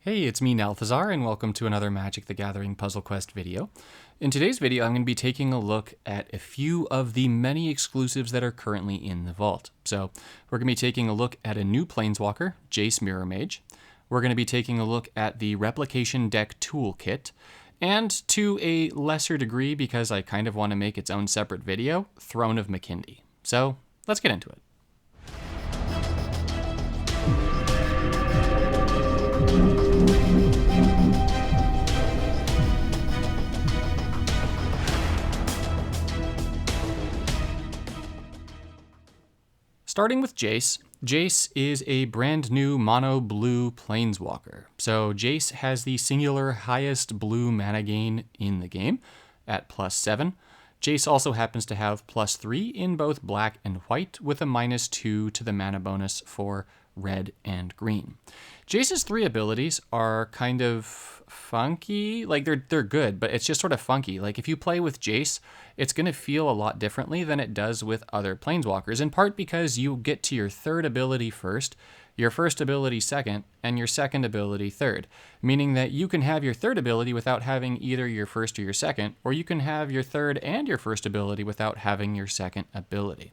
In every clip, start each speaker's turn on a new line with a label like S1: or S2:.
S1: Hey, it's me, Nalthazar, and welcome to another Magic the Gathering Puzzle Quest video. In today's video, I'm going to be taking a look at a few of the many exclusives that are currently in the vault. So we're going to be taking a look at a new Planeswalker, Jace Mirror Mage. We're going to be taking a look at the Replication Deck Toolkit, and to a lesser degree, because I kind of want to make its own separate video, Throne of Makindi. So let's get into it. Starting with Jace. Jace is a brand new mono blue planeswalker. So Jace has the singular highest blue mana gain in the game at +7. Jace also happens to have +3 in both black and white, with a -2 to the mana bonus for red and green. Jace's 3 abilities are kind of funky. Like, they're good, but it's just sort of funky. Like, if you play with Jace, it's going to feel a lot differently than it does with other planeswalkers, in part because you get to your 3rd ability first, your 1st ability 2nd, and your 2nd ability 3rd, meaning that you can have your 3rd ability without having either your 1st or your 2nd, or you can have your 3rd and your 1st ability without having your 2nd ability.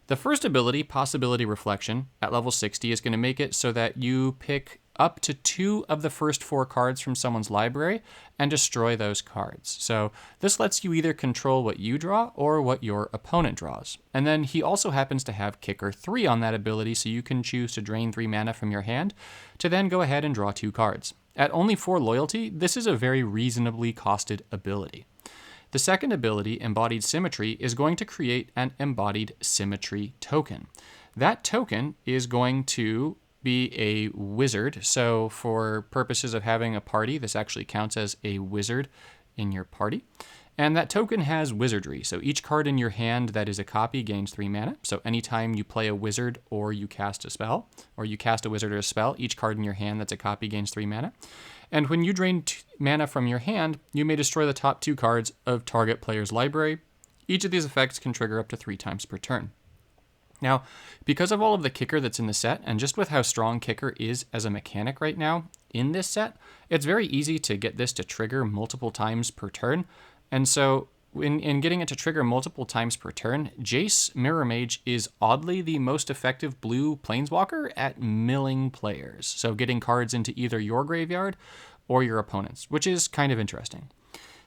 S1: The 1st ability, Possibility Reflection, at level 60 is going to make it so that you pick up to 2 of the first 4 cards from someone's library and destroy those cards. So this lets you either control what you draw or what your opponent draws. And then he also happens to have Kicker 3 on that ability, so you can choose to drain 3 mana from your hand to then go ahead and draw 2 cards. At only 4 loyalty, this is a very reasonably costed ability. The 2nd ability, Embodied Symmetry, is going to create an Embodied Symmetry token. That token is going to be a wizard. So for purposes of having a party, this actually counts as a wizard in your party. And that token has wizardry. So each card in your hand that is a copy gains 3 mana. So anytime you play a wizard or you cast a spell, or you cast a wizard or a spell, each card in your hand that's a copy gains 3 mana. And when you drain mana from your hand, you may destroy the top 2 cards of target player's library. Each of these effects can trigger up to 3 times per turn. Now, because of all of the kicker that's in the set, and just with how strong kicker is as a mechanic right now in this set, it's very easy to get this to trigger multiple times per turn. And so in getting it to trigger multiple times per turn, Jace Mirror Mage is oddly the most effective blue planeswalker at milling players. So getting cards into either your graveyard or your opponent's, which is kind of interesting.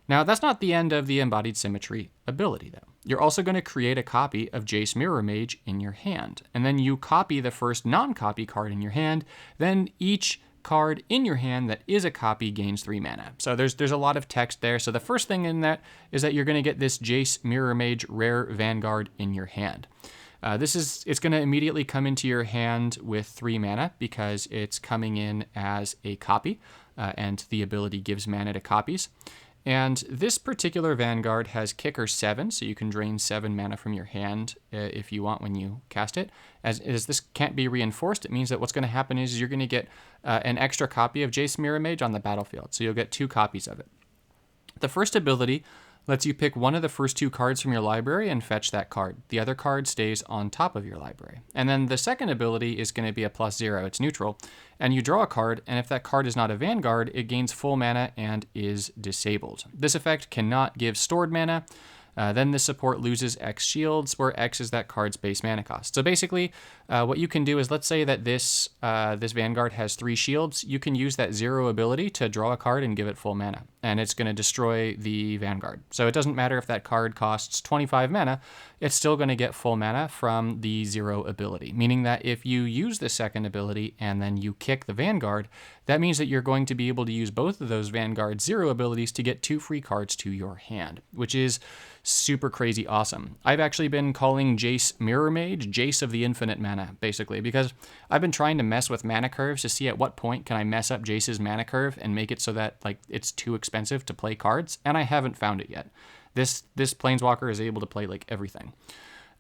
S1: Now, that's not the end of the Embodied Symmetry ability, though. You're also going to create a copy of Jace Mirror Mage in your hand, and then you copy the first non-copy card in your hand, then each card in your hand that is a copy gains 3 mana. So there's a lot of text there. So the first thing in that is that you're going to get this Jace Mirror Mage Rare Vanguard in your hand. It's going to immediately come into your hand with 3 mana because it's coming in as a copy, and the ability gives mana to copies. And this particular Vanguard has Kicker 7, so you can drain 7 mana from your hand if you want when you cast it. As this can't be reinforced, it means that what's going to happen is you're going to get an extra copy of Jace Mirror Mage on the battlefield, so you'll get 2 copies of it. The first ability lets you pick one of the first 2 cards from your library and fetch that card. The other card stays on top of your library. And then the 2nd ability is going to be a +0. It's neutral. And you draw a card, and if that card is not a Vanguard, it gains full mana and is disabled. This effect cannot give stored mana. Then this support loses X shields, where X is that card's base mana cost. So basically, what you can do is, let's say that this Vanguard has 3 shields. You can use that 0 ability to draw a card and give it full mana, and it's going to destroy the Vanguard. So it doesn't matter if that card costs 25 mana, it's still going to get full mana from the 0 ability, meaning that if you use the 2nd ability and then you kick the Vanguard, that means that you're going to be able to use both of those Vanguard 0 abilities to get 2 free cards to your hand, which is super crazy awesome. I've actually been calling Jace Mirror Mage Jace of the Infinite Mana, basically, because I've been trying to mess with mana curves to see at what point can I mess up Jace's mana curve and make it so that it's too expensive to play cards, and I haven't found it yet. This planeswalker is able to play everything.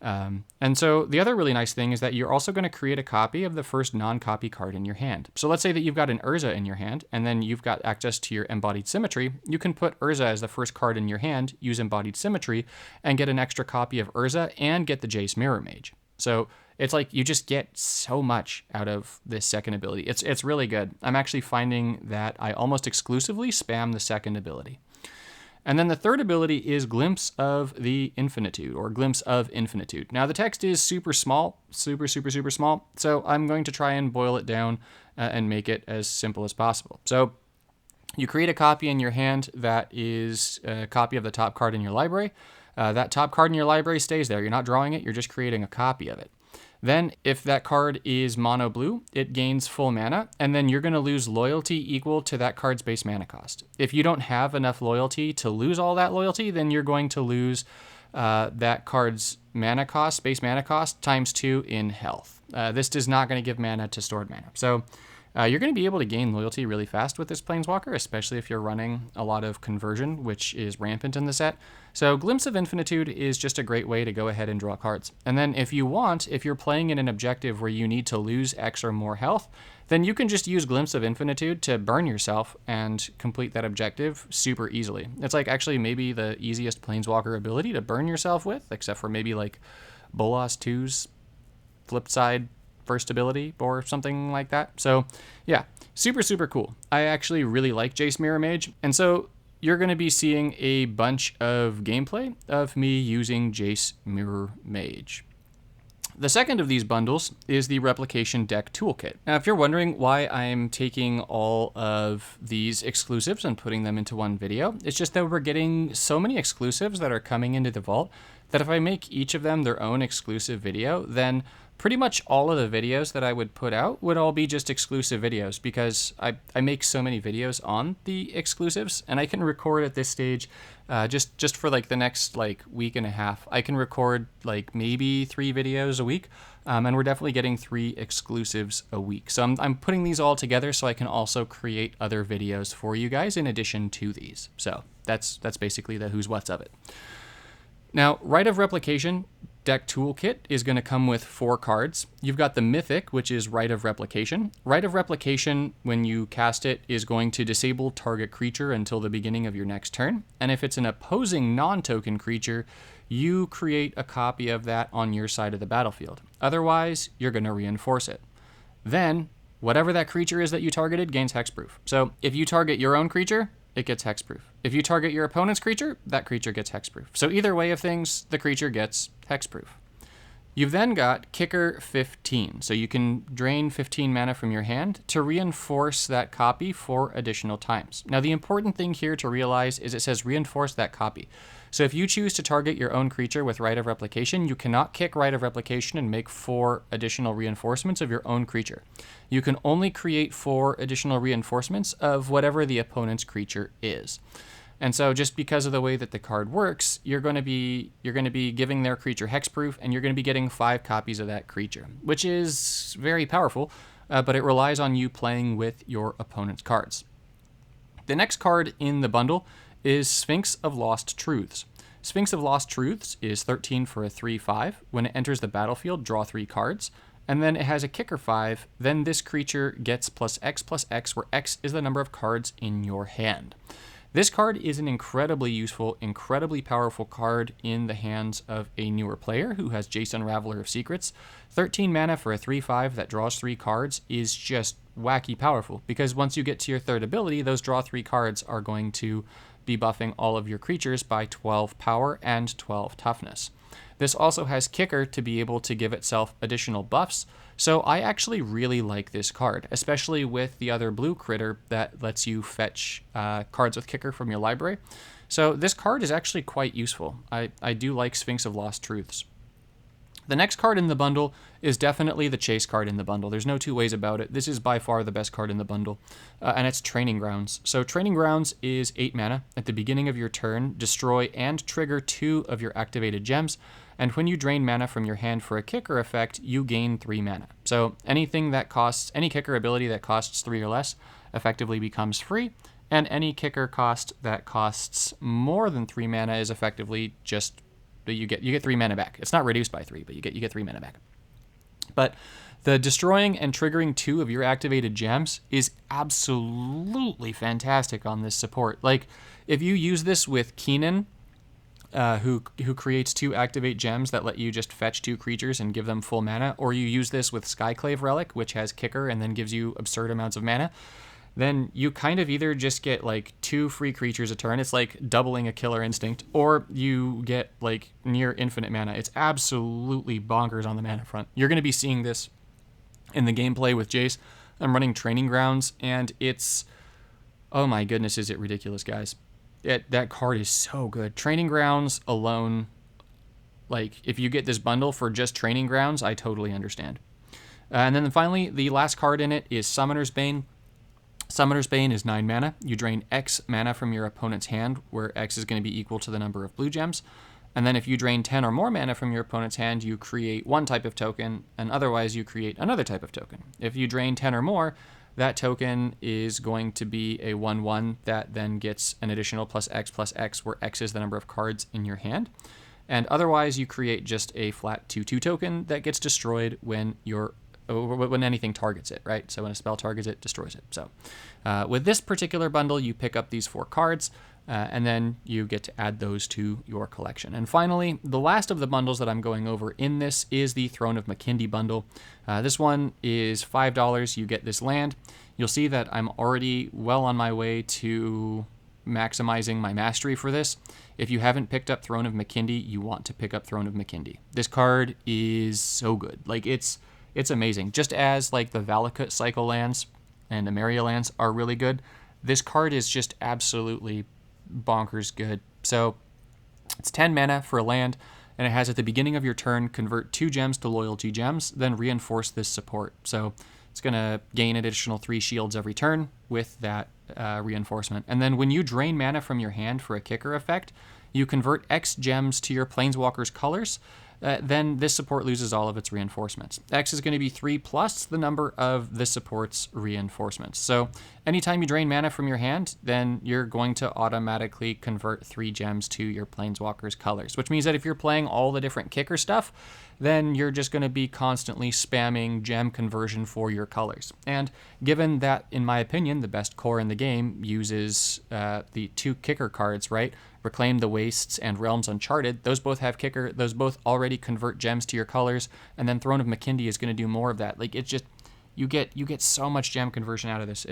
S1: And so the other really nice thing is that you're also going to create a copy of the first non-copy card in your hand. So let's say that you've got an Urza in your hand, and then you've got access to your Embodied Symmetry. You can put Urza as the first card in your hand, use Embodied Symmetry, and get an extra copy of Urza and get the Jace Mirror Mage. So It's like you just get so much out of this second ability. It's really good. I'm actually finding that I almost exclusively spam the second ability. And then the third ability is Glimpse of the Infinitude, or Glimpse of Infinitude. Now the text is super small, super small, so I'm going to try and boil it down and make it as simple as possible. So you create a copy in your hand that is a copy of the top card in your library. That top card in your library stays there. You're not drawing it, you're just creating a copy of it. Then, if that card is mono blue, it gains full mana, and then you're going to lose loyalty equal to that card's base mana cost. If you don't have enough loyalty to lose all that loyalty, then you're going to lose that card's mana cost, base mana cost, times 2 in health. This is not going to give mana to stored mana. So you're going to be able to gain loyalty really fast with this Planeswalker, especially if you're running a lot of conversion, which is rampant in the set. So Glimpse of Infinitude is just a great way to go ahead and draw cards. And then if you're playing in an objective where you need to lose X or more health, then you can just use Glimpse of Infinitude to burn yourself and complete that objective super easily. It's like actually maybe the easiest Planeswalker ability to burn yourself with, except for maybe like Bolas 2's flip side first ability or something like that. So yeah, super cool. I actually really like Jace Mirror Mage, and so you're going to be seeing a bunch of gameplay of me using Jace Mirror Mage. The second of these bundles is the Replication Deck Toolkit. Now, if you're wondering why I'm taking all of these exclusives and putting them into one video, it's just that we're getting so many exclusives that are coming into the vault that if I make each of them their own exclusive video, then pretty much all of the videos that I would put out would all be just exclusive videos, because I make so many videos on the exclusives, and I can record at this stage just for like the next like week and a half. I can record like maybe 3 videos a week, and we're definitely getting 3 exclusives a week. So I'm putting these all together so I can also create other videos for you guys in addition to these. So that's basically the who's what's of it. Now, Rite of Replication Deck Toolkit is going to come with 4 cards. You've got the Mythic, which is Rite of Replication. Rite of Replication, when you cast it, is going to disable target creature until the beginning of your next turn. And if it's an opposing non-token creature, you create a copy of that on your side of the battlefield. Otherwise, you're going to reinforce it. Then, whatever that creature is that you targeted gains hexproof. So if you target your own creature, it gets hexproof. If you target your opponent's creature, that creature gets hexproof. So either way of things, the creature gets hexproof. You've then got Kicker 15. So you can drain 15 mana from your hand to reinforce that copy 4 additional times. Now the important thing here to realize is it says reinforce that copy. So if you choose to target your own creature with Rite of Replication, you cannot kick Rite of Replication and make 4 additional reinforcements of your own creature. You can only create 4 additional reinforcements of whatever the opponent's creature is. And so just because of the way that the card works, you're going to be giving their creature hexproof, and you're going to be getting 5 copies of that creature, which is very powerful, but it relies on you playing with your opponent's cards. The next card in the bundle is Sphinx of Lost Truths. Sphinx of Lost Truths is 13 for a 3/5. When it enters the battlefield, draw 3 cards, and then it has a kicker 5. Then this creature gets +X, where X is the number of cards in your hand. This card is an incredibly useful, incredibly powerful card in the hands of a newer player who has Jace Unraveler of Secrets. 13 mana for a 3/5 that draws 3 cards is just wacky powerful, because once you get to your third ability, those draw 3 cards are going to be buffing all of your creatures by 12 power and 12 toughness. This also has Kicker to be able to give itself additional buffs, so I actually really like this card, especially with the other blue critter that lets you fetch cards with Kicker from your library. So this card is actually quite useful. I do like Sphinx of Lost Truths. The next card in the bundle is definitely the chase card in the bundle. There's no 2 ways about it. This is by far the best card in the bundle, and it's Training Grounds. So Training Grounds is 8 mana. At the beginning of your turn, destroy and trigger 2 of your activated gems, and when you drain mana from your hand for a kicker effect, you gain 3 mana. So any kicker ability that costs 3 or less effectively becomes free, and any kicker cost that costs more than 3 mana is effectively just you get 3 mana back. It's not reduced by 3, but you get 3 mana back. But the destroying and triggering 2 of your activated gems is absolutely fantastic on this support. Like, if you use this with Keenan who creates 2 activate gems that let you just fetch 2 creatures and give them full mana, or you use this with Skyclave Relic, which has kicker and then gives you absurd amounts of mana, then you kind of either just get like 2 free creatures a turn. It's like doubling a Killer Instinct, or you get like near infinite mana. It's absolutely bonkers on the mana front. You're going to be seeing this in the gameplay with Jace. I'm running Training Grounds, and it's, oh my goodness, is it ridiculous, guys. That card is so good. Training Grounds alone, like if you get this bundle for just Training Grounds, I totally understand. And then finally, the last card in it is Summoner's Bane. Summoner's Bane is 9 mana. You drain X mana from your opponent's hand, where X is going to be equal to the number of blue gems. And then if you drain 10 or more mana from your opponent's hand, you create one type of token, and otherwise you create another type of token. If you drain 10 or more, that token is going to be a 1/1 that then gets an additional +X, where X is the number of cards in your hand. And otherwise, you create just a flat 2/2 token that gets destroyed when anything targets it, right? So when a spell targets it, destroys it. So with this particular bundle, you pick up these 4 cards, and then you get to add those to your collection. And finally, the last of the bundles that I'm going over in this is the Throne of Makindi bundle. This one is $5. You get this land. You'll see that I'm already well on my way to maximizing my mastery for this. If you haven't picked up Throne of Makindi, you want to pick up Throne of Makindi. This card is so good. Like it's amazing. Just as like the Valakut cycle lands and the Maria lands are really good, this card is just absolutely bonkers good. So it's 10 mana for a land, and it has at the beginning of your turn, convert 2 gems to loyalty gems, then reinforce this support. So it's going to gain an additional 3 shields every turn with that reinforcement. And then when you drain mana from your hand for a kicker effect, you convert X gems to your Planeswalker's colors. Then this support loses all of its reinforcements. X is going to be 3 plus the number of this support's reinforcements. So anytime you drain mana from your hand, then you're going to automatically convert 3 gems to your Planeswalker's colors, which means that if you're playing all the different kicker stuff, then you're just going to be constantly spamming gem conversion for your colors. And given that, in my opinion, the best core in the game uses the 2 kicker cards, right? Reclaim the Wastes and Realms Uncharted. Those both have kicker. Those both already convert gems to your colors. And then Throne of Makindi is going to do more of that. Like it's just, you get so much gem conversion out of this.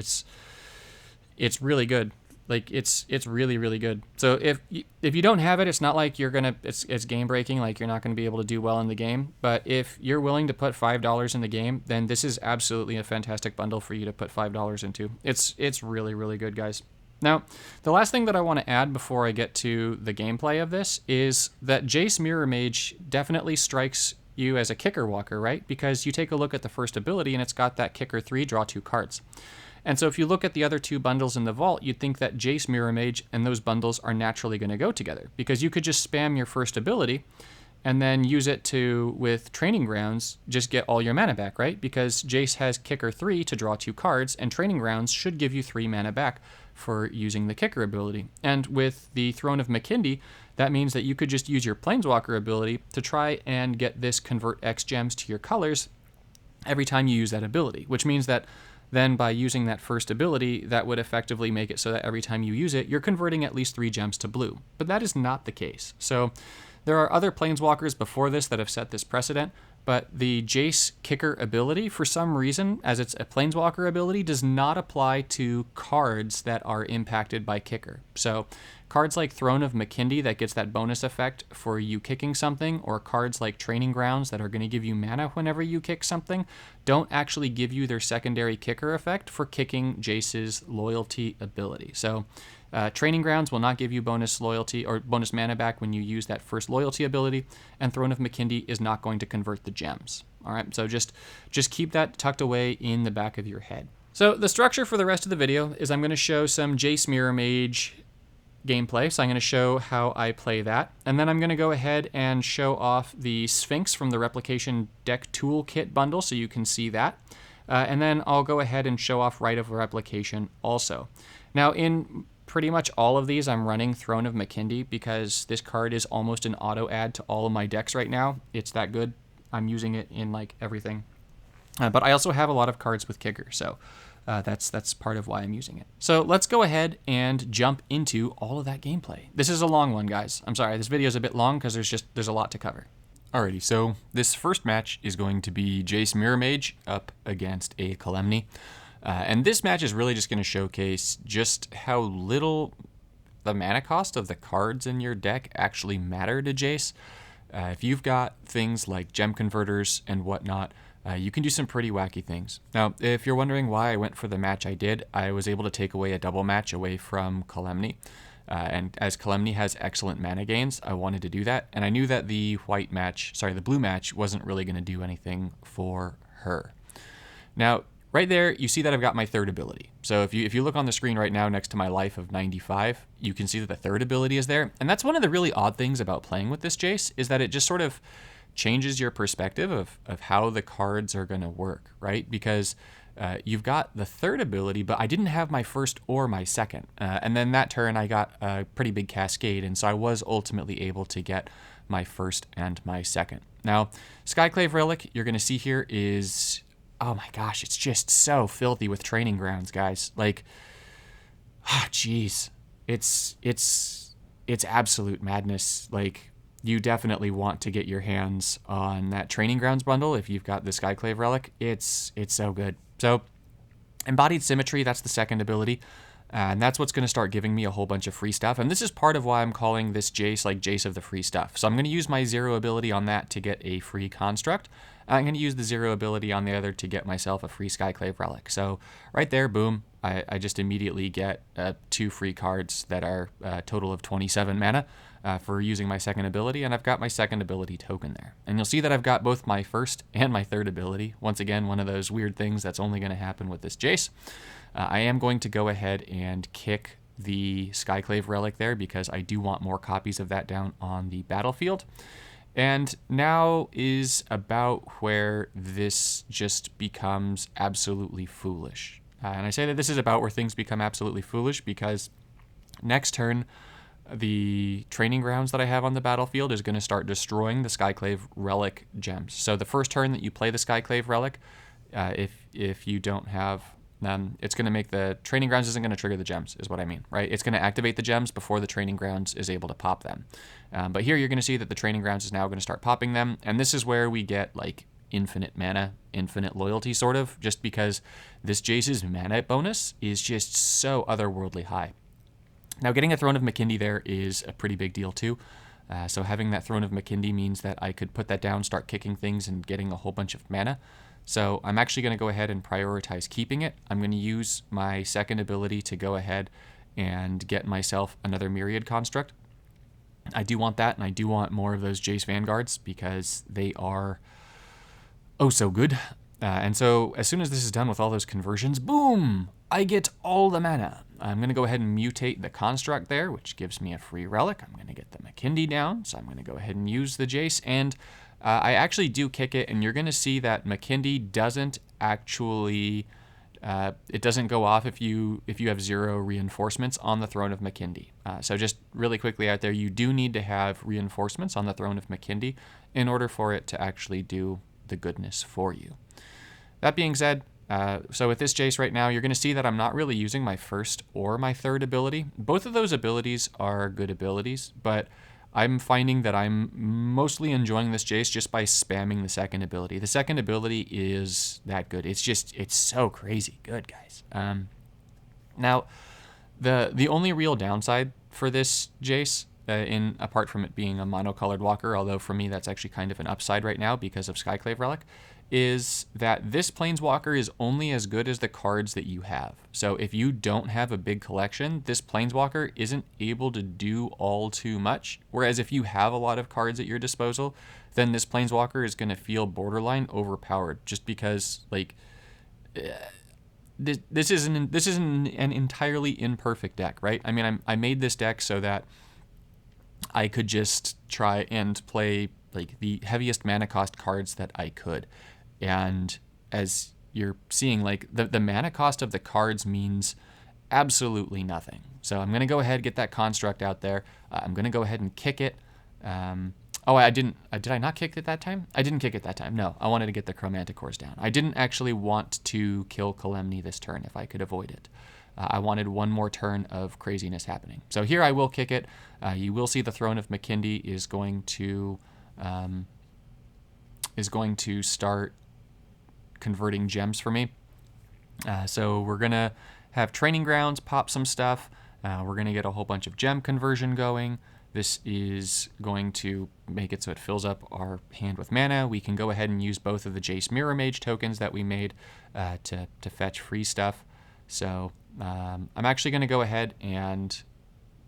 S1: It's really good. Like it's really, really good. So if you don't have it, it's not like you're gonna it's game breaking. Like you're not gonna be able to do well in the game. But if you're willing to put $5 in the game, then this is absolutely a fantastic bundle for you to put $5 into. It's really, really good, guys. Now, the last thing that I want to add before I get to the gameplay of this is that Jace Mirror Mage definitely strikes you as a kicker walker, right? Because you take a look at the first ability and it's got that kicker 3, draw 2 cards. And so if you look at the other 2 bundles in the vault, you'd think that Jace Mirror Mage and those bundles are naturally going to go together, because you could just spam your first ability and then use it to, with Training Grounds, just get all your mana back, right? Because Jace has kicker 3 to draw 2 cards, and Training Grounds should give you 3 mana back for using the kicker ability. And with the Throne of Makindi, that means that you could just use your Planeswalker ability to try and get this convert X gems to your colors every time you use that ability, which means that then by using that first ability, that would effectively make it so that every time you use it, you're converting at least 3 gems to blue. But that is not the case. So there are other Planeswalkers before this that have set this precedent, but the Jace kicker ability, for some reason, as it's a Planeswalker ability, does not apply to cards that are impacted by kicker. So cards like Throne of Makindi that gets that bonus effect for you kicking something, or cards like Training Grounds that are going to give you mana whenever you kick something, don't actually give you their secondary kicker effect for kicking Jace's loyalty ability. So Training Grounds will not give you bonus loyalty or bonus mana back when you use that first loyalty ability, and Throne of Makindi is not going to convert the gems. All right, so just keep that tucked away in the back of your head. So the structure for the rest of the video is I'm going to show some Jace Mirror Mage gameplay, so I'm going to show how I play that, and then I'm going to go ahead and show off the Sphinx from the Replication Deck Toolkit bundle so you can see that, and then I'll go ahead and show off Rite of Replication also. Now, in pretty much all of these, I'm running Throne of Makindi because this card is almost an auto add to all of my decks right now. It's that good. I'm using it in like everything. But I also have a lot of cards with kicker, so That's part of why I'm using it. So let's go ahead and jump into all of that gameplay. This is a long one, guys. I'm sorry, this video is a bit long because there's a lot to cover. Alrighty, so this first match is going to be Jace Mirror Mage up against a Calamity. And this match is really just going to showcase just how little the mana cost of the cards in your deck actually matter to Jace. If you've got things like gem converters and whatnot, you can do some pretty wacky things. Now, if you're wondering why I went for the match I did, I was able to take away a double match away from Calamity. And as Calamity has excellent mana gains, I wanted to do that. And I knew that the blue match wasn't really going to do anything for her. Now, right there, you see that I've got my third ability. So if you look on the screen right now next to my life of 95, you can see that the third ability is there. And that's one of the really odd things about playing with this Jace, is that it just sort of changes your perspective of how the cards are going to work, right? Because you've got the third ability, but I didn't have my first or my second. And then that turn, I got a pretty big cascade, and so I was ultimately able to get my first and my second. Now, Skyclave Relic, you're going to see here is... oh my gosh, it's just so filthy with training grounds, guys. Like, geez, it's absolute madness. Like, you definitely want to get your hands on that training grounds bundle if you've got the Skyclave Relic. It's so good. So, Embodied Symmetry, that's the second ability. And that's what's going to start giving me a whole bunch of free stuff. And this is part of why I'm calling this Jace like Jace of the free stuff. So I'm going to use my 0 ability on that to get a free construct. I'm going to use the 0 ability on the other to get myself a free Skyclave Relic. So right there, boom, I just immediately get 2 free cards that are a total of 27 mana for using my second ability. And I've got my second ability token there. And you'll see that I've got both my first and my third ability. Once again, one of those weird things that's only going to happen with this Jace. I am going to go ahead and kick the Skyclave Relic there because I do want more copies of that down on the battlefield. And now is about where this just becomes absolutely foolish. And I say that this is about where things become absolutely foolish because next turn, the training grounds that I have on the battlefield is going to start destroying the Skyclave Relic gems. So the first turn that you play the Skyclave Relic, if you don't have... it's going to make the training grounds isn't going to trigger the gems, is what I mean, right? It's going to activate the gems before the training grounds is able to pop them. But here you're going to see that the training grounds is now going to start popping them. And this is where we get like infinite mana, infinite loyalty sort of, just because this Jace's mana bonus is just so otherworldly high. Now getting a Throne of Makindi there is a pretty big deal too. So having that Throne of Makindi means that I could put that down, start kicking things and getting a whole bunch of mana. So I'm actually going to go ahead and prioritize keeping it. I'm going to use my second ability to go ahead and get myself another Myriad construct. I do want that, and I do want more of those Jace Vanguards because they are oh so good. And so as soon as this is done with all those conversions, boom, I get all the mana. I'm going to go ahead and mutate the construct there, which gives me a free relic. I'm going to get the McKindy down, so I'm going to go ahead and use the Jace, and I actually do kick it, and you're going to see that McKindy doesn't actually, it doesn't go off if you have 0 reinforcements on the Throne of Makindi. So just really quickly out there, you do need to have reinforcements on the Throne of Makindi in order for it to actually do the goodness for you. That being said, so with this Jace right now, you're going to see that I'm not really using my first or my third ability. Both of those abilities are good abilities, but I'm finding that I'm mostly enjoying this Jace just by spamming the second ability. The second ability is that good. It's so crazy good, guys. Now, the only real downside for this Jace, apart from it being a monocolored walker, although for me that's actually kind of an upside right now because of Skyclave Relic, is that this Planeswalker is only as good as the cards that you have. So if you don't have a big collection, this Planeswalker isn't able to do all too much. Whereas if you have a lot of cards at your disposal, then this Planeswalker is going to feel borderline overpowered just because, like, this isn't an entirely imperfect deck, right? I mean, I made this deck so that I could just try and play like the heaviest mana cost cards that I could. And as you're seeing, like the mana cost of the cards means absolutely nothing. So I'm going to go ahead and get that construct out there. I'm going to go ahead and kick it. Oh, I didn't. Did I not kick it that time? I didn't kick it that time. No, I wanted to get the Chromanticores down. I didn't actually want to kill Calamity this turn if I could avoid it. I wanted one more turn of craziness happening. So here I will kick it. You will see the Throne of Makindi is going to start converting gems for me. So we're gonna have training grounds, pop some stuff. We're gonna get a whole bunch of gem conversion going. This is going to make it so it fills up our hand with mana. We can go ahead and use both of the Jace Mirror Mage tokens that we made to fetch free stuff. So I'm actually going to go ahead and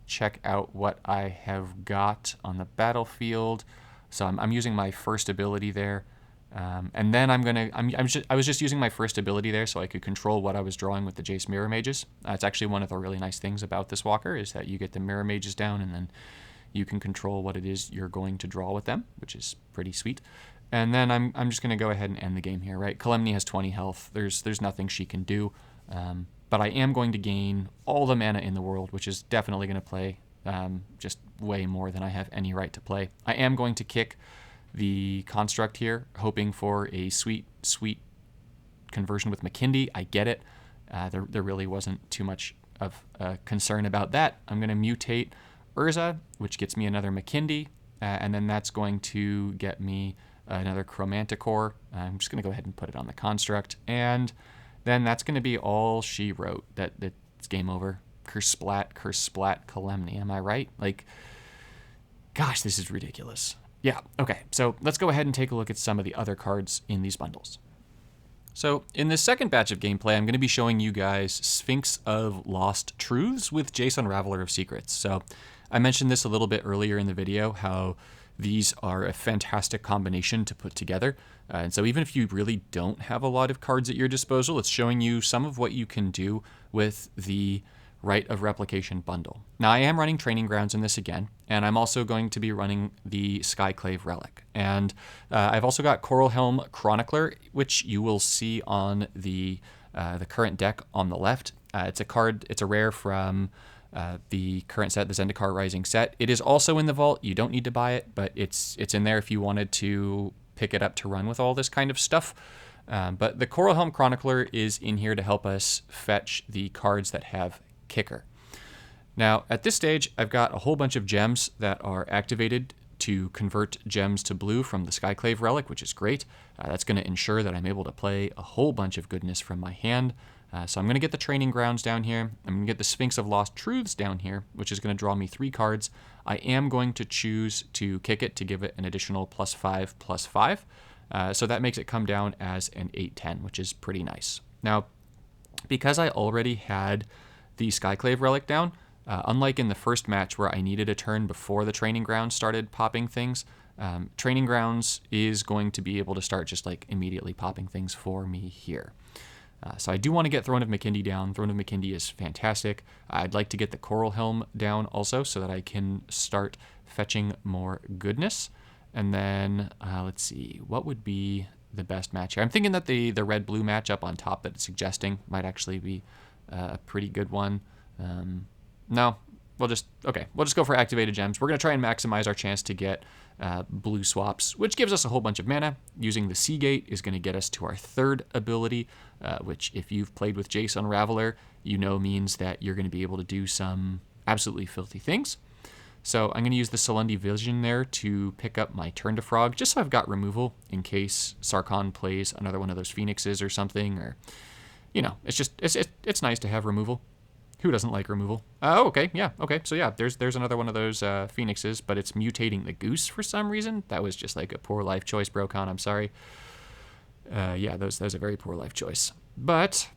S1: check out what I have got on the battlefield. So I'm using my first ability there. And then I was just using my first ability there so I could control what I was drawing with the Jace Mirror Mages. It's actually one of the really nice things about this walker is that you get the Mirror Mages down and then you can control what it is you're going to draw with them, which is pretty sweet. And then I'm just going to go ahead and end the game here, right? Calamity has 20 health. There's nothing she can do. But I am going to gain all the mana in the world, which is definitely going to play just way more than I have any right to play. I am going to kick the construct here, hoping for a sweet conversion with McKindy. I get it. There really wasn't too much of a concern about that. I'm going to mutate Urza, which gets me another McKindy, and then that's going to get me another Chromanticore. I'm just going to go ahead and put it on the construct, and then that's going to be all she wrote. That's game over. Curse Splat, Calamity. Am I right? Like, gosh, this is ridiculous. Yeah, okay, so let's go ahead and take a look at some of the other cards in these bundles. So in this second batch of gameplay, I'm going to be showing you guys Sphinx of Lost Truths with Jace Unraveler of Secrets. So I mentioned this a little bit earlier in the video, how these are a fantastic combination to put together. And so even if you really don't have a lot of cards at your disposal, it's showing you some of what you can do with the Rite of Replication bundle. Now I am running Training Grounds in this again, and I'm also going to be running the Skyclave Relic. And I've also got Coral Helm Chronicler, which you will see on the current deck on the left. It's a card, it's a rare from the current set, the Zendikar Rising set. It is also in the vault. You don't need to buy it, but it's in there if you wanted to pick it up to run with all this kind of stuff. But the Coral Helm Chronicler is in here to help us fetch the cards that have kicker. Now, at this stage, I've got a whole bunch of gems that are activated to convert gems to blue from the Skyclave Relic, which is great. That's going to ensure that I'm able to play a whole bunch of goodness from my hand. So I'm going to get the Training Grounds down here. I'm going to get the Sphinx of Lost Truths down here, which is going to draw me 3 cards. I am going to choose to kick it to give it an additional +5/+5. So that makes it come down as an 8/10, which is pretty nice. Now, because I already had the Skyclave Relic down, unlike in the first match where I needed a turn before the Training Grounds started popping things, Training Grounds is going to be able to start just like immediately popping things for me here. So I do want to get Throne of Makindi down. Throne of Makindi is fantastic. I'd like to get the Coral Helm down also so that I can start fetching more goodness. And then let's see, what would be the best match here? I'm thinking that the red-blue match up on top that it's suggesting might actually be a pretty good one. No, we'll just go for activated gems. We're going to try and maximize our chance to get blue swaps, which gives us a whole bunch of mana. Using the Seagate is going to get us to our 3rd ability, which if you've played with Jace Unraveler, you know means that you're going to be able to do some absolutely filthy things. So I'm going to use the Selendi Vision there to pick up my Turn to Frog, just so I've got removal in case Sarkhan plays another one of those Phoenixes or something, or, you know, it's nice to have removal. Who doesn't like removal? Oh, okay, yeah, okay. So yeah, there's another one of those Phoenixes, but it's mutating the Goose for some reason. That was just like a poor life choice, Brokon, I'm sorry. Yeah, that was a very poor life choice. But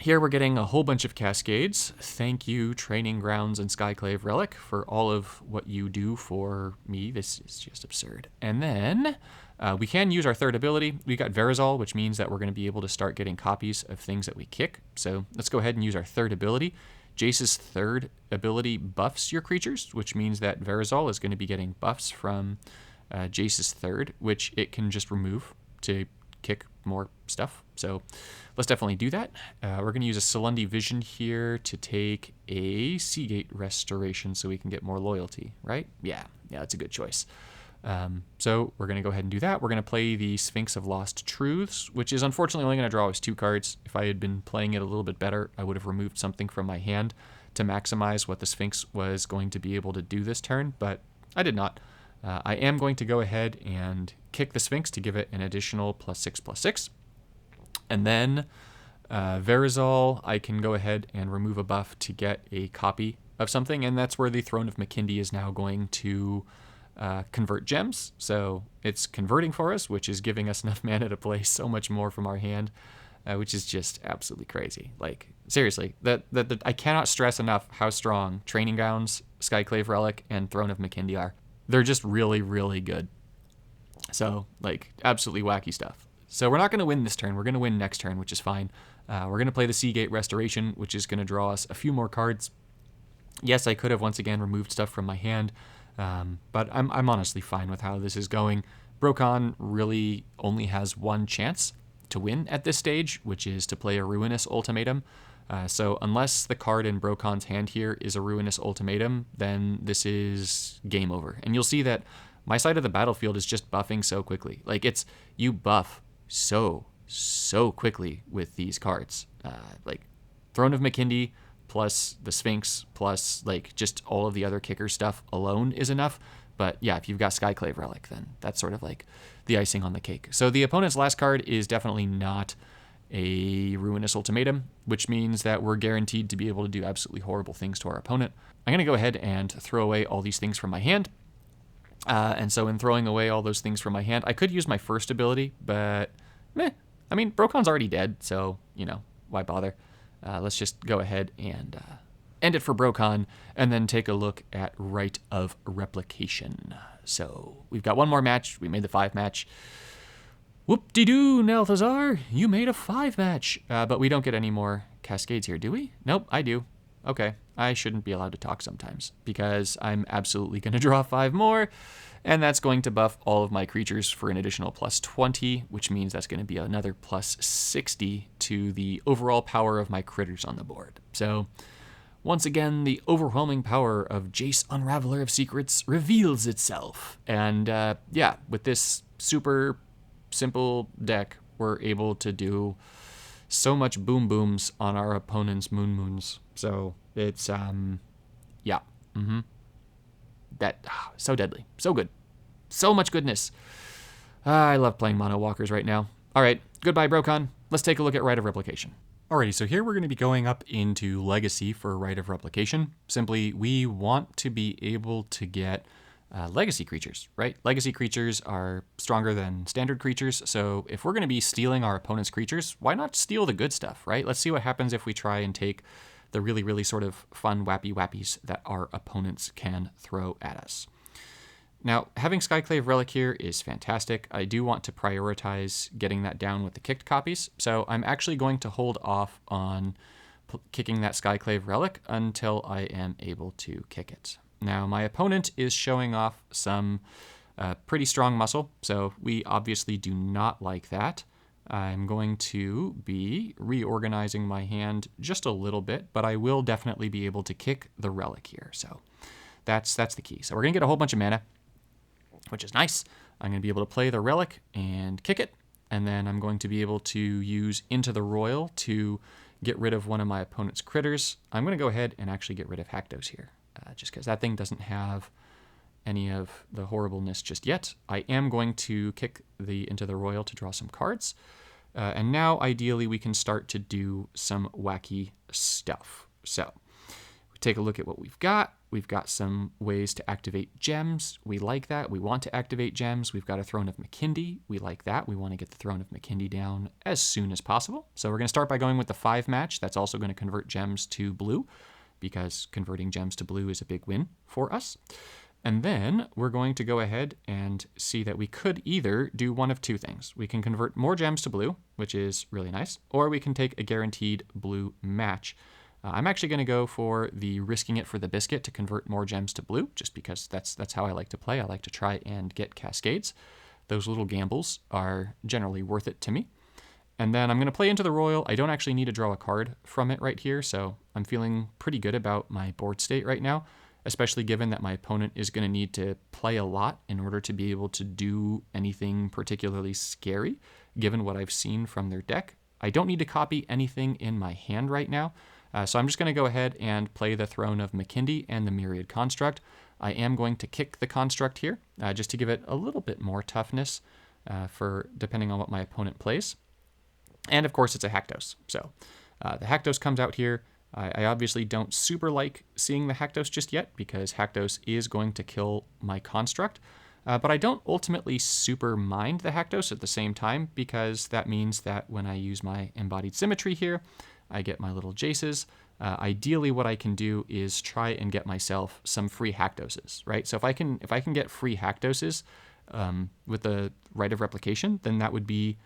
S1: here we're getting a whole bunch of Cascades. Thank you, Training Grounds and Skyclave Relic, for all of what you do for me. This is just absurd. And then we can use our 3rd ability. We got Verazol, which means that we're going to be able to start getting copies of things that we kick. So let's go ahead and use our 3rd ability. Jace's 3rd ability buffs your creatures, which means that Verazol is going to be getting buffs from Jace's 3rd, which it can just remove to kick more stuff. So let's definitely do that. We're going to use a Selendi Vision here to take a Seagate Restoration so we can get more loyalty, right? Yeah, that's a good choice. So we're going to go ahead and do that. We're going to play the Sphinx of Lost Truths, which is unfortunately only going to draw us 2 cards. If I had been playing it a little bit better, I would have removed something from my hand to maximize what the Sphinx was going to be able to do this turn, but I did not. I am going to go ahead and kick the Sphinx to give it an additional +6/+6. And then Verizal, I can go ahead and remove a buff to get a copy of something, and that's where the Throne of Makindi is now going to convert gems. So it's converting for us, which is giving us enough mana to play so much more from our hand, which is just absolutely crazy. Like, seriously, that I cannot stress enough how strong Training Grounds, Skyclave Relic, and Throne of Makindi are. They're just really, really good. So, like, absolutely wacky stuff. So we're not going to win this turn. We're going to win next turn, which is fine. We're going to play the Seagate Restoration, which is going to draw us a few more cards. Yes, I could have once again removed stuff from my hand, but I'm honestly fine with how this is going. Brokon really only has one chance to win at this stage, which is to play a Ruinous Ultimatum. So unless the card in Brokon's hand here is a Ruinous Ultimatum, then this is game over. And you'll see that my side of the battlefield is just buffing so quickly. Like, you buff so quickly with these cards. Like Throne of Makindi plus the Sphinx plus like just all of the other kicker stuff alone is enough. But yeah, if you've got Skyclave Relic, then that's sort of like the icing on the cake. So the opponent's last card is definitely not a Ruinous Ultimatum, which means that we're guaranteed to be able to do absolutely horrible things to our opponent. I'm going to go ahead and throw away all these things from my hand. And so in throwing away all those things from my hand, I could use my first ability, but meh. I mean, Brokon's already dead, so, you know, why bother? Let's just go ahead and end it for Brokon, and then take a look at Rite of Replication. So we've got one more match. We made the 5 match. Whoop-de-doo, Nelthazar, you made a 5 match. But we don't get any more cascades here, do we? Nope, I do. Okay, I shouldn't be allowed to talk sometimes, because I'm absolutely going to draw 5 more, and that's going to buff all of my creatures for an additional +20, which means that's going to be another +60 to the overall power of my critters on the board. So once again, the overwhelming power of Jace Unraveler of Secrets reveals itself. And yeah, with this super simple deck, we're able to do so much boom booms on our opponent's moons. So it's yeah, so deadly, so good, so much goodness. I love playing mono walkers right now. All right, goodbye Brokon. Let's take a look at Rite of Replication. Alrighty, so here we're going to be going up into Legacy for Rite of Replication. Simply, we want to be able to get legacy creatures, right? Legacy creatures are stronger than standard creatures, so if we're going to be stealing our opponent's creatures, why not steal the good stuff, right? Let's see what happens if we try and take the really, really sort of fun wappies that our opponents can throw at us. Now, having Skyclave Relic here is fantastic. I do want to prioritize getting that down with the kicked copies, so I'm actually going to hold off on kicking that Skyclave Relic until I am able to kick it. Now, my opponent is showing off some pretty strong muscle, so we obviously do not like that. I'm going to be reorganizing my hand just a little bit, but I will definitely be able to kick the Relic here. So that's the key. So we're going to get a whole bunch of mana, which is nice. I'm going to be able to play the Relic and kick it, and then I'm going to be able to use Into the Royal to get rid of one of my opponent's critters. I'm going to go ahead and actually get rid of Haktos here. Just because that thing doesn't have any of the horribleness just yet. I am going to kick into the Royal to draw some cards. And now, ideally, we can start to do some wacky stuff. So, we take a look at what we've got. We've got some ways to activate gems. We like that. We want to activate gems. We've got a Throne of Makindi. We like that. We want to get the Throne of Makindi down as soon as possible. So we're going to start by going with the 5 match. That's also going to convert gems to blue, because converting gems to blue is a big win for us. And then we're going to go ahead and see that we could either do one of 2 things. We can convert more gems to blue, which is really nice, or we can take a guaranteed blue match. I'm actually going to go for the risking it for the biscuit to convert more gems to blue, just because that's how I like to play. I like to try and get cascades. Those little gambles are generally worth it to me. And then I'm going to play Into the Royal. I don't actually need to draw a card from it right here, so I'm feeling pretty good about my board state right now. especially given that my opponent is going to need to play a lot in order to be able to do anything particularly scary, given what I've seen from their deck. I don't need to copy anything in my hand right now, so I'm just going to go ahead and play the Throne of Makindi and the Myriad Construct. I am going to kick the Construct here, just to give it a little bit more toughness for depending on what my opponent plays. And of course, it's a Haktos. So the Haktos comes out here. I obviously don't super like seeing the Haktos just yet, because Haktos is going to kill my Construct. But I don't ultimately super mind the Haktos at the same time, because that means that when I use my Embodied Symmetry here, I get my little Jaces. Ideally, what I can do is try and get myself some free Haktoses, right? So if I can get free Haktoses with the Rite of Replication, then that would be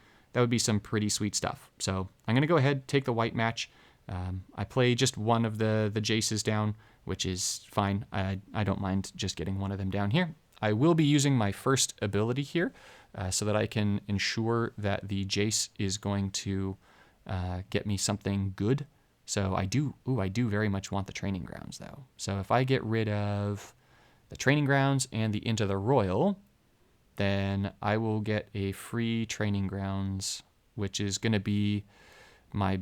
S1: some pretty sweet stuff. So I'm going to go ahead, take the white match. I play just one of the Jaces down, which is fine. I don't mind just getting one of them down here. I will be using my first ability here so that I can ensure that the Jace is going to get me something good. So I do very much want the Training Grounds, though. So if I get rid of the Training Grounds and the Into the Royal, then I will get a free Training Grounds, which is going to be my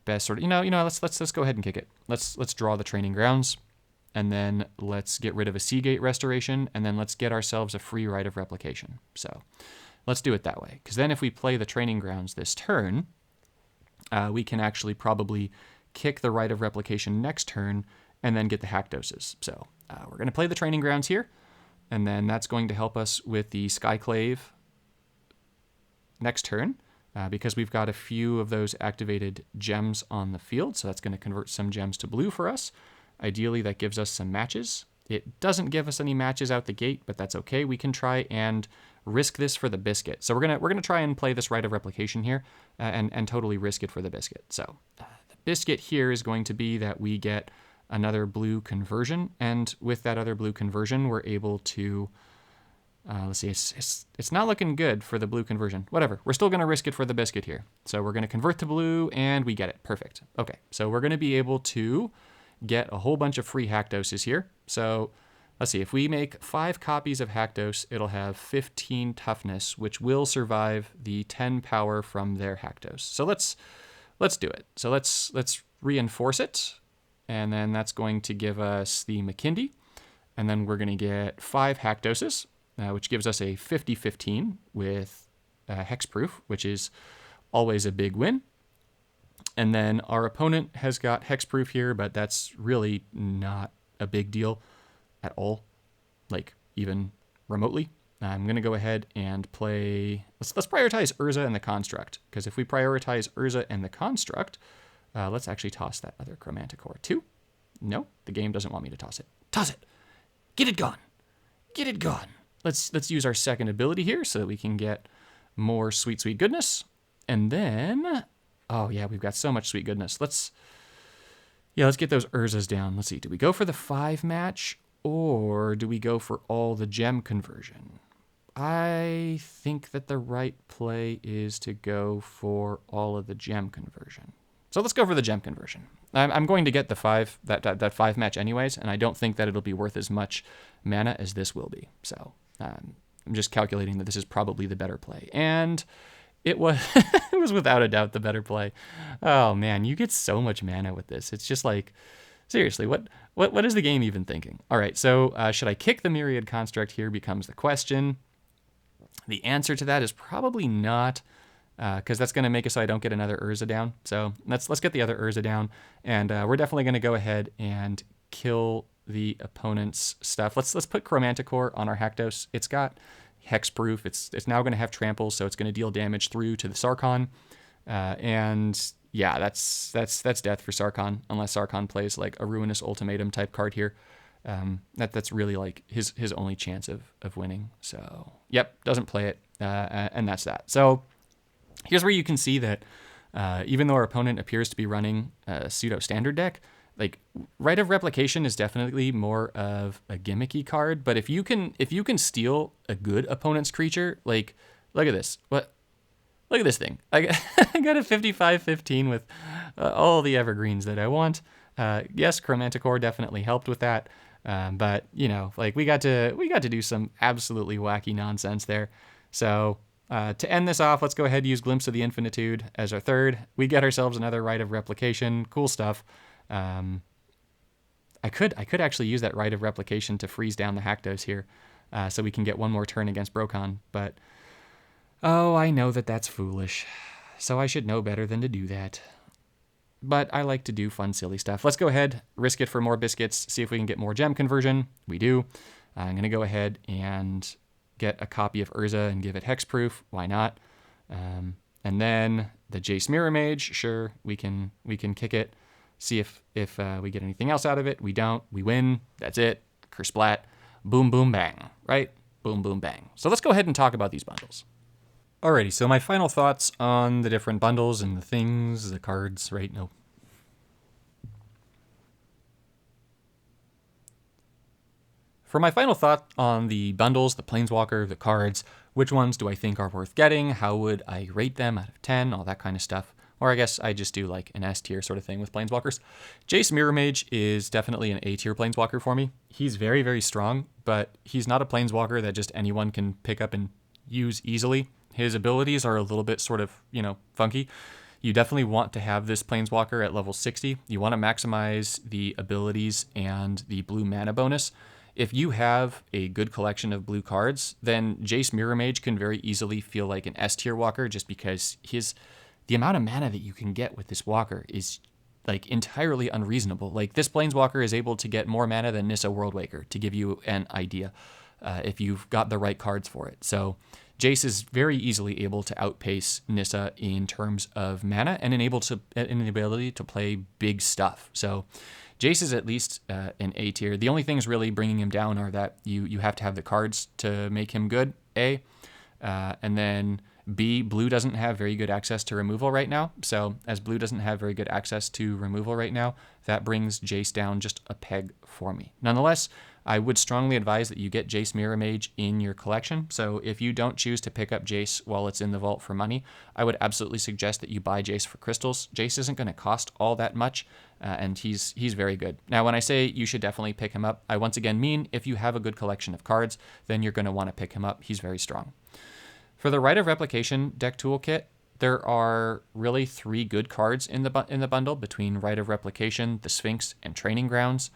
S1: best sort of, let's go ahead and kick it. Let's draw the Training Grounds, and then let's get rid of a Seagate Restoration, and then let's get ourselves a free Rite of Replication. So let's do it that way, because then if we play the Training Grounds this turn, we can actually probably kick the Rite of Replication next turn and then get the Haktoses. So we're going to play the Training Grounds here, and then that's going to help us with the Skyclave next turn, because we've got a few of those activated gems on the field, so that's going to convert some gems to blue for us. Ideally, that gives us some matches. It doesn't give us any matches out the gate, but that's okay. We can try and risk this for the biscuit. So we're gonna try and play this Rite of Replication here and totally risk it for the biscuit. So the biscuit here is going to be that we get another blue conversion, and with that other blue conversion, we're able to let's see, it's not looking good for the blue conversion. Whatever, we're still gonna risk it for the biscuit here. So we're gonna convert to blue, and we get it. Perfect. Okay, so we're gonna be able to get a whole bunch of free Haktoses here. So let's see, if we make 5 copies of Haktos, it'll have 15 toughness, which will survive the 10 power from their Haktos. So let's do it. So let's reinforce it, and then that's going to give us the McKindy, and then we're going to get 5 Haktoses, which gives us a 50-15 with hexproof, which is always a big win. And then our opponent has got hexproof here, but that's really not a big deal at all, like even remotely. I'm going to go ahead and play, let's prioritize Urza and the Construct, because if we prioritize Urza and the Construct, let's actually toss that other Chromanticore too. No, the game doesn't want me to toss it. Toss it! Get it gone! Get it gone! Let's use our second ability here so that we can get more sweet, sweet goodness. And then, oh yeah, we've got so much sweet goodness. Let's get those Urzas down. Let's see, do we go for the 5 match, or do we go for all the gem conversion? I think that the right play is to go for all of the gem conversion. So let's go for the gem conversion. I'm going to get the 5 that 5 match anyways, and I don't think that it'll be worth as much mana as this will be. So I'm just calculating that this is probably the better play, and it was it was without a doubt the better play. Oh man, you get so much mana with this. It's just like, seriously, what is the game even thinking? All right, so should I kick the Myriad Construct here becomes the question. The answer to that is probably not, because that's going to make it so I don't get another Urza down. So let's get the other Urza down, and we're definitely going to go ahead and kill the opponent's stuff. Let's put Chromanticore on our Haktos. It's got hexproof. It's now going to have trample, so it's going to deal damage through to the Sarkhan. And yeah, that's death for Sarkhan, unless Sarkhan plays like a Ruinous Ultimatum type card here. That's really like his only chance of winning. So yep, doesn't play it, and that's that. So here's where you can see that even though our opponent appears to be running a pseudo standard deck, like Rite of Replication is definitely more of a gimmicky card. But if you can steal a good opponent's creature, like look at this, look at this thing. I got a 55-15 with all the evergreens that I want. Yes, Chromanticore definitely helped with that. But you know, like we got to do some absolutely wacky nonsense there. So to end this off, let's go ahead and use Glimpse of the Infinitude as our third. We get ourselves another Rite of Replication. Cool stuff. I could actually use that Rite of Replication to freeze down the Haktos here, so we can get one more turn against Brokon. But oh, I know that that's foolish, so I should know better than to do that. But I like to do fun, silly stuff. Let's go ahead, risk it for more biscuits, see if we can get more gem conversion. We do. I'm going to go ahead and get a copy of Urza and give it hexproof. Why not? And then the Jace Mirror Mage. Sure, we can kick it. See if we get anything else out of it. We don't. We win. That's it. Curse splat. Boom, boom, bang. Right? Boom, boom, bang. So let's go ahead and talk about these bundles. Alrighty, so my final thoughts on the different bundles and the things, the cards, right? No. For my final thought on the bundles, the Planeswalker, the cards, which ones do I think are worth getting? How would I rate them out of 10? All that kind of stuff. Or I guess I just do like an S tier sort of thing with Planeswalkers. Jace Mirror Mage is definitely an A tier Planeswalker for me. He's very, very strong, but he's not a Planeswalker that just anyone can pick up and use easily. His abilities are a little bit sort of, funky. You definitely want to have this Planeswalker at level 60. You want to maximize the abilities and the blue mana bonus. If you have a good collection of blue cards, then Jace Mirror Mage can very easily feel like an S tier walker just because the amount of mana that you can get with this walker is like entirely unreasonable. Like this Planeswalker is able to get more mana than Nissa Worldwaker, to give you an idea, if you've got the right cards for it. So Jace is very easily able to outpace Nissa in terms of mana and in the ability to play big stuff. So Jace is at least an A tier. The only things really bringing him down are that you have to have the cards to make him good, A. And then B, blue doesn't have very good access to removal right now. So as blue doesn't have very good access to removal right now, that brings Jace down just a peg for me. Nonetheless, I would strongly advise that you get Jace Mirror Mage in your collection. So if you don't choose to pick up Jace while it's in the vault for money, I would absolutely suggest that you buy Jace for crystals. Jace isn't going to cost all that much, and he's very good. Now, when I say you should definitely pick him up, I once again mean if you have a good collection of cards, then you're going to want to pick him up. He's very strong. For the Rite of Replication deck toolkit, there are really 3 good cards in the bundle between Rite of Replication, the Sphinx, and Training Grounds.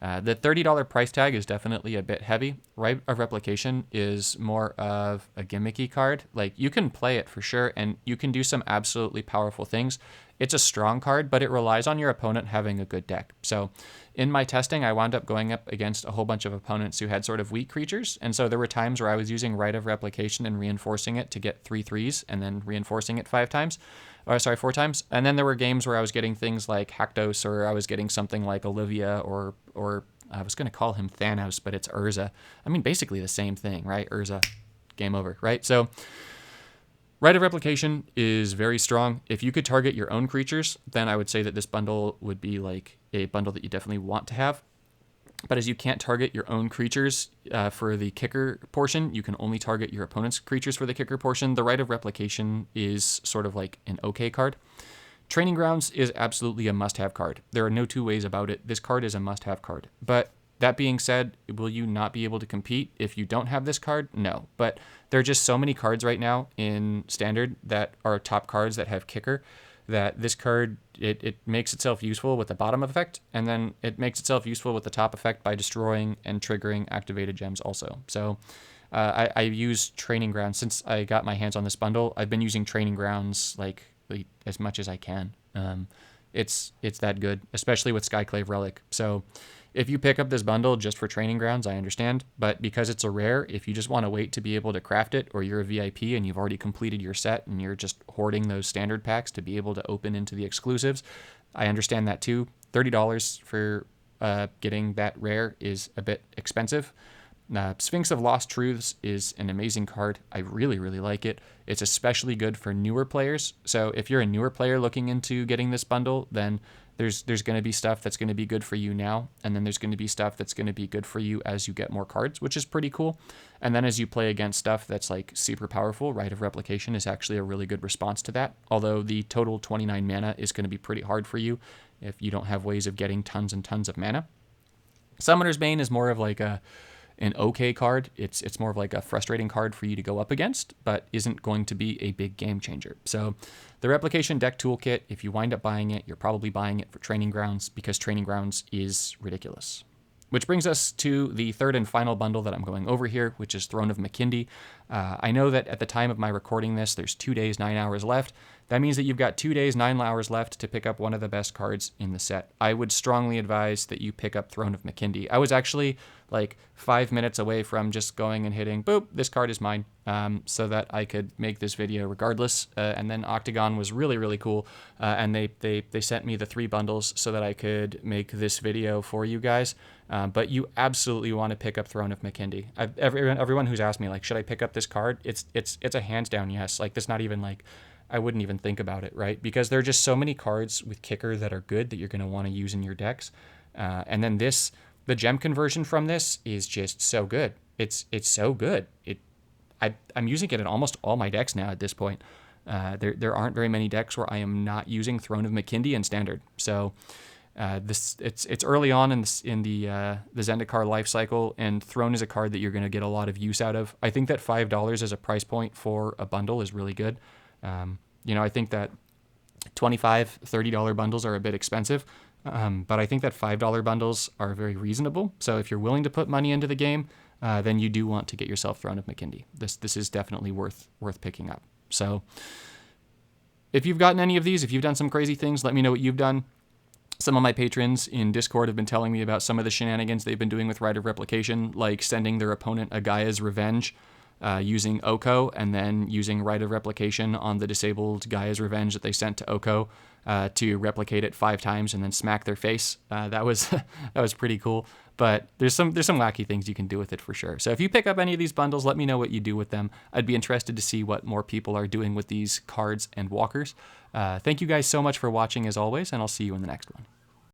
S1: The $30 price tag is definitely a bit heavy. Rite of Replication is more of a gimmicky card. Like, you can play it for sure, and you can do some absolutely powerful things. It's a strong card, but it relies on your opponent having a good deck. So in my testing, I wound up going up against a whole bunch of opponents who had sort of weak creatures. And so there were times where I was using Rite of Replication and reinforcing it to get 3 3s and then reinforcing it 4 times. And then there were games where I was getting things like Haktos, or I was getting something like Olivia, or I was going to call him Thanos, but it's Urza. I mean, basically the same thing, right? Urza, game over, right? So Rite of Replication is very strong. If you could target your own creatures, then I would say that this bundle would be like a bundle that you definitely want to have. But as you can't target your own creatures for the kicker portion, you can only target your opponent's creatures for the kicker portion. The Rite of Replication is sort of like an okay card. Training Grounds is absolutely a must-have card. There are no two ways about it. This card is a must-have card. But that being said, will you not be able to compete if you don't have this card? No. But there are just so many cards right now in Standard that are top cards that have kicker, that this card, it makes itself useful with the bottom effect, and then it makes itself useful with the top effect by destroying and triggering activated gems also. So I use Training Grounds. Since I got my hands on this bundle, I've been using Training Grounds like as much as I can. It's that good, especially with Skyclave Relic. So if you pick up this bundle just for Training Grounds, I understand. But because it's a rare, if you just want to wait to be able to craft it, or you're a VIP and you've already completed your set and you're just hoarding those standard packs to be able to open into the exclusives, I understand that too. $30 for getting that rare is a bit expensive. Sphinx of Lost Truths is an amazing card. I really, really like it. It's especially good for newer players. So if you're a newer player looking into getting this bundle, then there's going to be stuff that's going to be good for you now, and then there's going to be stuff that's going to be good for you as you get more cards, which is pretty cool. And then as you play against stuff that's like super powerful, Rite of Replication is actually a really good response to that. Although the total 29 mana is going to be pretty hard for you if you don't have ways of getting tons and tons of mana. Summoner's Bane is more of like an okay card. It's more of like a frustrating card for you to go up against, but isn't going to be a big game changer. So the Replication deck toolkit, if you wind up buying it, you're probably buying it for Training Grounds because Training Grounds is ridiculous. Which brings us to the third and final bundle that I'm going over here, which is Throne of Makindi. I know that at the time of my recording this, there's 2 days, 9 hours left. That means that you've got 2 days, 9 hours left to pick up one of the best cards in the set. I would strongly advise that you pick up Throne of Makindi. I was actually like 5 minutes away from just going and hitting, boop, this card is mine, so that I could make this video regardless. And then Oktagon was really, really cool. And they sent me the 3 bundles so that I could make this video for you guys. But you absolutely want to pick up Throne of Makindi. Everyone who's asked me, like, should I pick up this card? It's a hands down yes. Like, there's not even like, I wouldn't even think about it, right? Because there are just so many cards with kicker that are good that you're going to want to use in your decks. And then the gem conversion from this is just so good. It's so good. I'm using it in almost all my decks now at this point. There aren't very many decks where I am not using Throne of Makindi in Standard. So it's early on in the Zendikar life cycle, and Throne is a card that you're going to get a lot of use out of. I think that $5 as a price point for a bundle is really good. I think that $25, $30 bundles are a bit expensive, but I think that $5 bundles are very reasonable. So if you're willing to put money into the game, then you do want to get yourself Throne of Makindi. This is definitely worth picking up. So if you've gotten any of these, if you've done some crazy things, let me know what you've done. Some of my patrons in Discord have been telling me about some of the shenanigans they've been doing with Rite of Replication, like sending their opponent a Gaia's Revenge using Oko, and then using Rite of Replication on the disabled Gaia's Revenge that they sent to Oko to replicate it 5 times and then smack their face. That was pretty cool. But there's some wacky things you can do with it for sure. So if you pick up any of these bundles, let me know what you do with them. I'd be interested to see what more people are doing with these cards and walkers. Thank you guys so much for watching as always, and I'll see you in the next one.